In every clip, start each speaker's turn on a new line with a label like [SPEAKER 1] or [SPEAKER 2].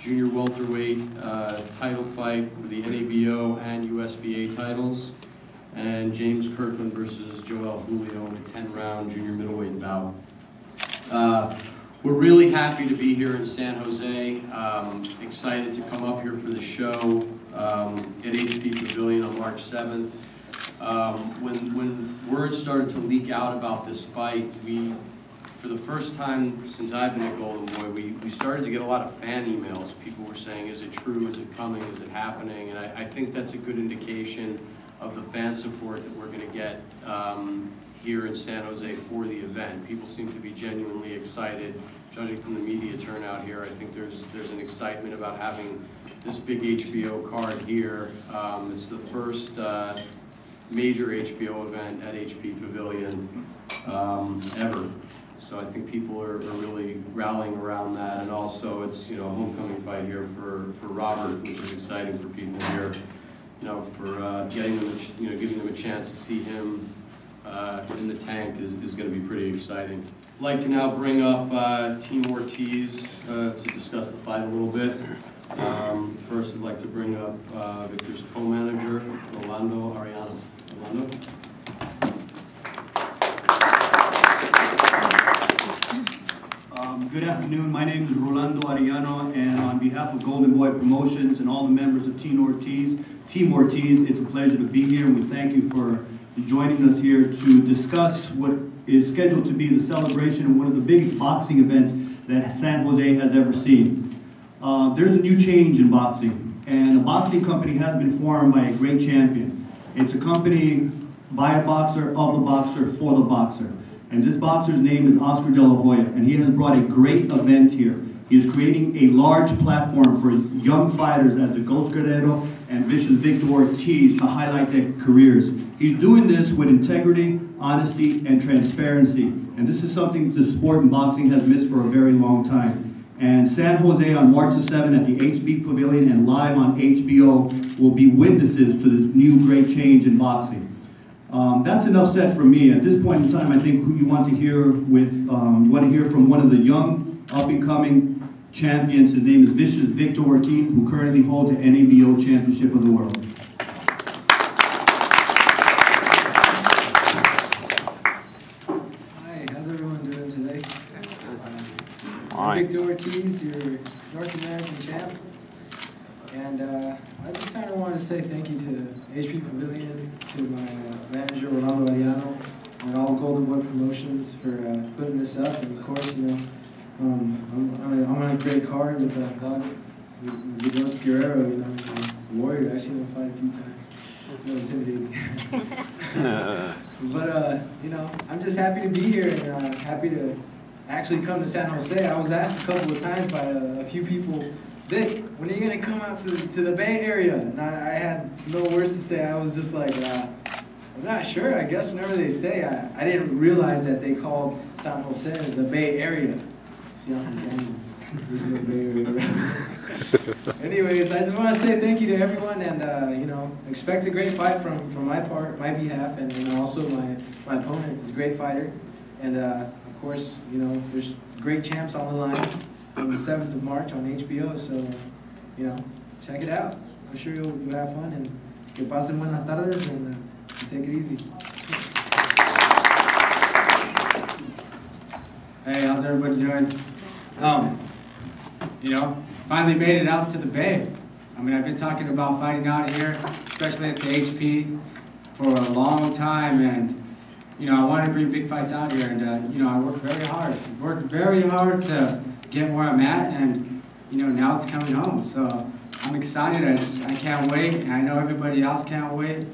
[SPEAKER 1] junior welterweight title fight for the NABO and USBA titles, and James Kirkland versus Joel Julio in a 10-round junior middleweight bout. We're really happy to be here in San Jose. Excited to come up here for the show at HP Pavilion on March 7th. When word started to leak out about this fight, for the first time since I've been at Golden Boy, we started to get a lot of fan emails. People were saying, is it true, is it coming, is it happening? And I think that's a good indication of the fan support that we're going to get here in San Jose for the event. People seem to be genuinely excited. Judging from the media turnout here, I think there's an excitement about having this big HBO card here. It's the first major HBO event at HP Pavilion ever. So I think people are really rallying around that, and also it's a homecoming fight here for Robert, which is exciting for people here. For getting them, giving them a chance to see him in the tank is going to be pretty exciting. I'd like to now bring up Team Ortiz to discuss the fight a little bit. First, I'd like to bring up Victor's co-manager, Rolando Arellano. Rolando?
[SPEAKER 2] Good afternoon. My name is Rolando Arellano, and on behalf of Golden Boy Promotions and all the members of Team Ortiz, it's a pleasure to be here, and we thank you for joining us here to discuss what is scheduled to be the celebration of one of the biggest boxing events that San Jose has ever seen. There's a new change in boxing, and the boxing company has been formed by a great champion. It's a company by a boxer, of a boxer, for the boxer. And this boxer's name is Oscar De La Hoya, and he has brought a great event here. He is creating a large platform for young fighters as the Ghost Guerrero and vicious Victor Ortiz to highlight their careers. He's doing this with integrity, honesty, and transparency. And this is something the sport in boxing has missed for a very long time. And San Jose on March 7th at the HB Pavilion and live on HBO will be witnesses to this new great change in boxing. That's enough said for me. At this point in time, I think who you want to hear from one of the young, up-and-coming champions. His name is vicious Victor Ortiz, who currently holds the NABO Championship of the World.
[SPEAKER 3] Hi, how's everyone doing today? I'm Victor Ortiz, your North American champ. And I just kind of want to say thank you to HP Pavilion, to my manager, Rolando Arellano, and all Golden Boy Promotions for putting this up. And of course, I'm on a great card with the Guerrero, warrior. I've seen him fight a few times. No intimidating. But, I'm just happy to be here and happy to actually come to San Jose. I was asked a couple of times by a few people, Vic, when are you going to come out to the Bay Area? And I had no words to say. I was just like, I'm not sure. I guess whenever they say, I didn't realize that they called San Jose the Bay Area. See, I'm from Kansas. There's no Bay Area around. Anyways, I just want to say thank you to everyone, and expect a great fight from my behalf, and also my opponent is a great fighter, and of course, there's great champs on the line on the 7th of March on HBO, so, check it out. I'm sure you'll have fun, and que pasen buenas tardes, and take it easy.
[SPEAKER 4] Hey, how's everybody doing? Finally made it out to the Bay. I mean, I've been talking about fighting out here, especially at the HP, for a long time, and I wanted to bring big fights out here, and I worked very hard to get where I'm at, and now it's coming home. So I'm excited. I can't wait, and I know everybody else can't wait.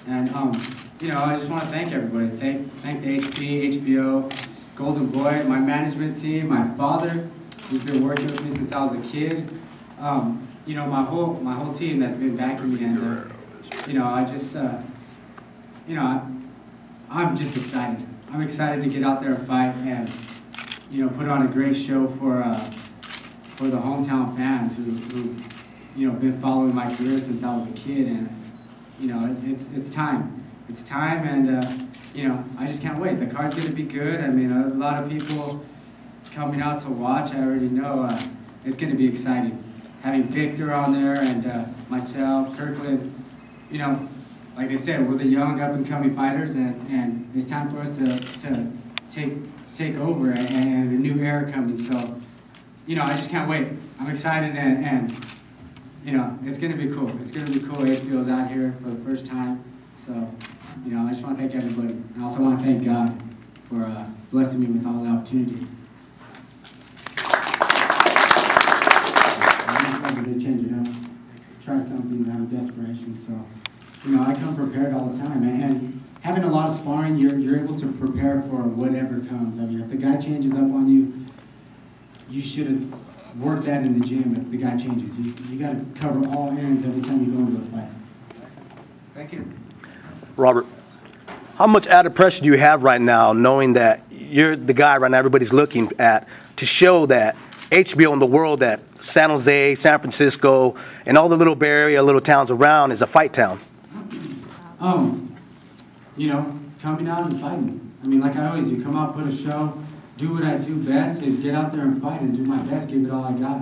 [SPEAKER 4] And I just want to thank everybody. Thank the HP, HBO, Golden Boy, my management team, my father, who's been working with me since I was a kid. My whole team that's been backing me, and I'm just excited. I'm excited to get out there and fight, and put on a great show for the hometown fans who been following my career since I was a kid, and it's time. It's time, and I just can't wait. The card's gonna be good. I mean, there's a lot of people coming out to watch. I already know it's gonna be exciting. having Victor on there and myself, Kirkland, you know, like I said, we're the young up-and-coming fighters, and it's time for us to take over and a new era coming. So, you know, I just can't wait. I'm excited, and you know, it's gonna be cool. It's gonna be cool. HBO's out here for the first time, so you know, I just want to thank everybody. I also want to thank God for blessing me with all the opportunity. To change it up, try something out of desperation. So, you know, I come prepared all the time, and having a lot of sparring, you're able to prepare for whatever comes. I mean, if the guy changes up on you, you should have worked that in the gym. If the guy changes, you got to cover all ends every time you go into a fight.
[SPEAKER 3] Thank you.
[SPEAKER 5] Robert, how much added pressure do you have right now, knowing that you're the guy right now everybody's looking at to show that HBO in the world, that San Jose, San Francisco, and all the little Bay Area, little towns around is a fight town?
[SPEAKER 4] You know, coming out and fighting. I mean, like I always do, come out, put a show, do what I do best, is get out there and fight and do my best, give it all I got.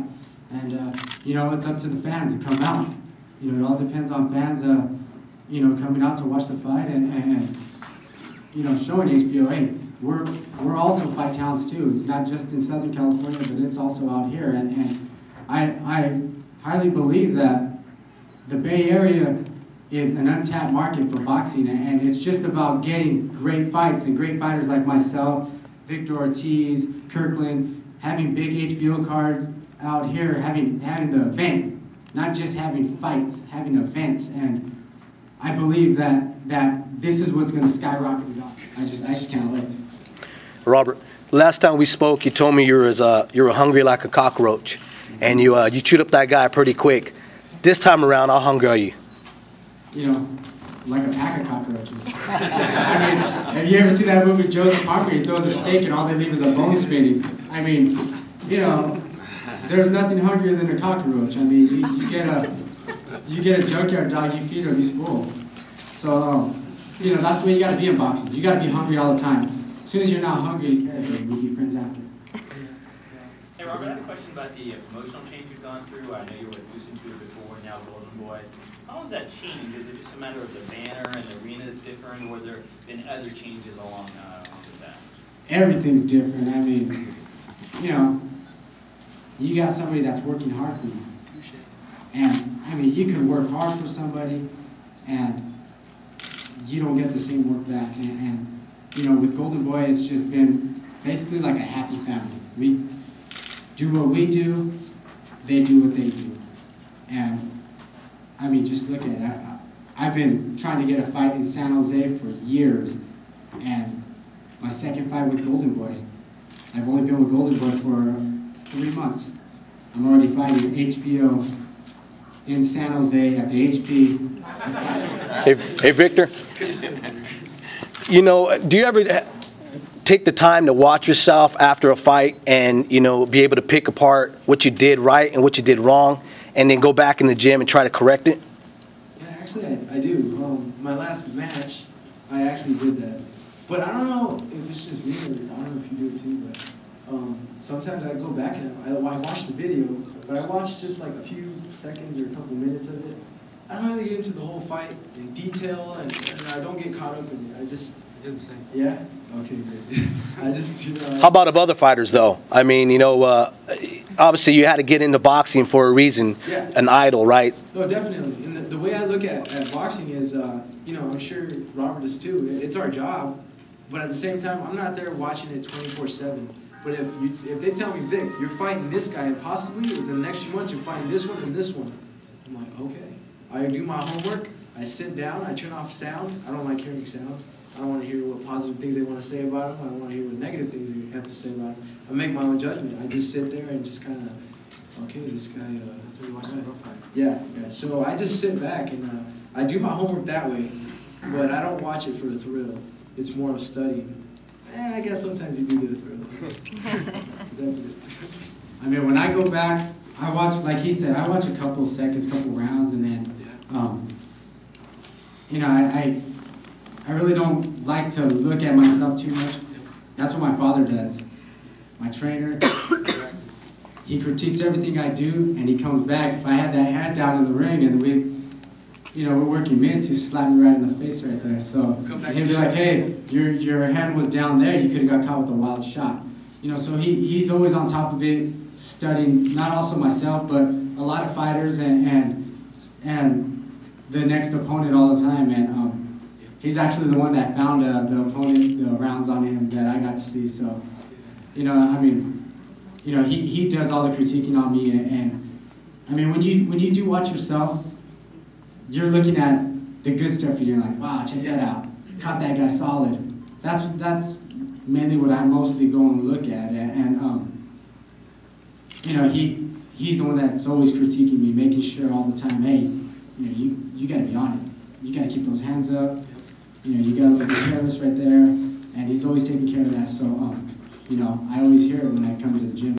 [SPEAKER 4] And, you know, it's up to the fans to come out. You know, it all depends on fans, you know, coming out to watch the fight and you know, showing HBO, hey, we're also fight towns too. It's not just in Southern California, but it's also out here. And I highly believe that the Bay Area is an untapped market for boxing, and it's just about getting great fights and great fighters like myself, Victor Ortiz, Kirkland, having big HBO cards out here, having the event, not just having fights, having events. And I believe that this is what's going to skyrocket it up. I just can't wait.
[SPEAKER 5] Robert, last time we spoke, you told me you were hungry like a cockroach, and you chewed up that guy pretty quick. This time around, how hungry are you?
[SPEAKER 4] You know, like a pack of cockroaches. I mean, have you ever seen that movie Joseph Hungry? He throws a steak and all they leave is a bone spinning. I mean, you know, there's nothing hungrier than a cockroach. I mean, you get a junkyard dog, you feed him, he's full. So, you know, that's the way you got to be in boxing. You got to be hungry all the time. As soon as you're not hungry, we'll be friends after.
[SPEAKER 6] Hey, Robert, I have a question about the promotional change you've gone through. I know you were with Loose and Two before, now Golden Boy. How has that changed? Is it just a matter of the banner and the arena is different, or have there been other changes along with that?
[SPEAKER 4] Everything's different. I mean, you know, you got somebody that's working hard for you. And, I mean, you can work hard for somebody, and you don't get the same work back. And you know, with Golden Boy, it's just been basically like a happy family. We do what we do, they do what they do. And, I mean, just look at it. I've been trying to get a fight in San Jose for years, and my second fight with Golden Boy, I've only been with Golden Boy for 3 months. I'm already fighting HBO in San Jose at the HP.
[SPEAKER 5] Hey, Victor. You know, do you ever take the time to watch yourself after a fight and, you know, be able to pick apart what you did right and what you did wrong, and then go back in the gym and try to correct it?
[SPEAKER 3] Yeah, actually, I do. My last match, I actually did that. But I don't know if it's just me, or I don't know if you do it too, but sometimes I go back and I watch the video, but I watch just like a few seconds or a couple minutes of it. I don't really get into the whole fight in detail, and I don't get caught up in it. I just do the same. Yeah? Okay, good. I just, you know.
[SPEAKER 5] How about of other fighters, though? I mean, you know, obviously you had to get into boxing for a reason,
[SPEAKER 3] yeah.
[SPEAKER 5] An idol, right?
[SPEAKER 3] No, definitely. And the way I look at boxing is, you know, I'm sure Robert is too. It's our job, but at the same time, I'm not there watching it 24/7. But if they tell me, Vic, you're fighting this guy, and possibly in the next few months you're fighting this one and this one, I'm like, okay. I do my homework, I sit down, I turn off sound. I don't like hearing sound. I don't want to hear what positive things they want to say about him. I don't want to hear what negative things they have to say about him. I make my own judgment. I just sit there and just kind of, okay, this guy, that's what he wants to fight. Yeah. So I just sit back and I do my homework that way, but I don't watch it for the thrill. It's more of studying. I guess sometimes you do get a thrill. That's it.
[SPEAKER 4] I mean, when I go back, I watch, like he said, I watch a couple seconds, couple rounds, and then, you know, I really don't like to look at myself too much. That's what my father does. My trainer, he critiques everything I do, and he comes back. If I had that hand down in the ring, and we're working minutes, he slapped me right in the face right there. So he'd be like, hey, your hand was down there, you could have got caught with a wild shot. So he's always on top of it, studying, not also myself, but a lot of fighters and the next opponent all the time. And he's actually the one that found the opponent, the rounds on him that I got to see. So, he does all the critiquing on me. And when you do watch yourself, you're looking at the good stuff, and you're like, wow, check that out. Caught that guy solid. That's mainly what I mostly go and look at. And he's the one that's always critiquing me, making sure all the time, hey, you gotta be on it. You gotta keep those hands up. You gotta look careless right there. And he's always taking care of that. So, I always hear it when I come to the gym.